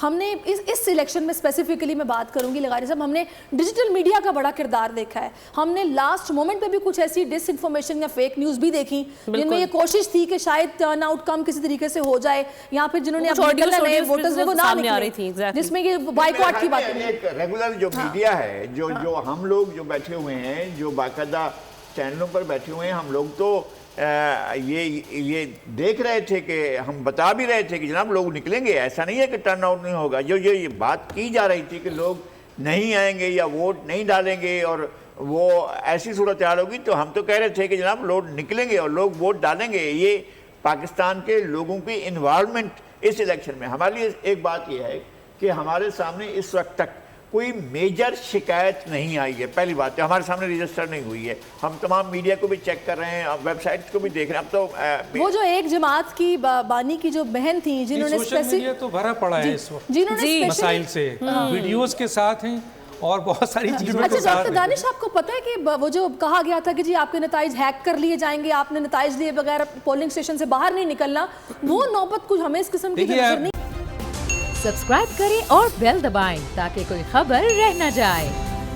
ہم نے اس الیکشن میں اسپیسیفکلی میں بات کروں گی لغاری صاحب, ہم نے ڈیجیٹل میڈیا کا بڑا کردار دیکھا ہے. ہم نے لاسٹ مومنٹ پہ بھی کچھ ایسی ڈس انفارمیشن یا فیک نیوز بھی دیکھی جن میں یہ کوشش تھی کہ شاید ٹرن آؤٹ کم کسی طریقے سے ہو جائے, یا پھر جنہوں نے اپنے ووٹرز وہ نہ نکلے, جس میں یہ بائیکاٹ کی باتیں. ایک ریگولر جو میڈیا ہے, جو ہم لوگ جو بیٹھے ہوئے ہیں, جو باقاعدہ چینلوں پر بیٹھے ہوئے ہیں, ہم لوگ تو یہ دیکھ رہے تھے کہ ہم بتا بھی رہے تھے کہ جناب لوگ نکلیں گے, ایسا نہیں ہے کہ ٹرن آؤٹ نہیں ہوگا. جو یہ بات کی جا رہی تھی کہ لوگ نہیں آئیں گے یا ووٹ نہیں ڈالیں گے اور وہ ایسی صورتحال ہوگی, تو ہم تو کہہ رہے تھے کہ جناب لوگ نکلیں گے اور لوگ ووٹ ڈالیں گے. یہ پاکستان کے لوگوں کی انوالومنٹ اس الیکشن میں. ہمارے لیے ایک بات یہ ہے کہ ہمارے سامنے اس وقت تک کوئی میجر شکایت نہیں آئی ہے. پہلی بات ہے, ہمارے سامنے رجسٹر نہیں ہوئی ہے. ہم تمام میڈیا کو بھی چیک کر رہے ہیں, ویب سائٹس کو بھی دیکھ رہے ہیں. اب تو وہ جو ایک جماعت کی بانی کی جو بہن تھی جنہوں نے سوشل میڈیا تو بھرا پڑا ہے اس وقت مسائل سے, ویڈیوز کے ساتھ ہیں اور بہت ساری چیزوں کے ساتھ. اچھا ڈاکٹر دانش, آپ کو پتہ ہے کہ وہ جو کہا گیا تھا کہ جی آپ کے نتائج ہیک کر لیے جائیں گے, آپ نے نتائج لیے بغیر پولنگ اسٹیشن سے باہر نہیں نکلنا, وہ نوبت کچھ ہمیں اس قسم کی نظر نہیں. سبسکرائب کریں اور بیل دبائیں تاکہ کوئی خبر رہ نہ جائے.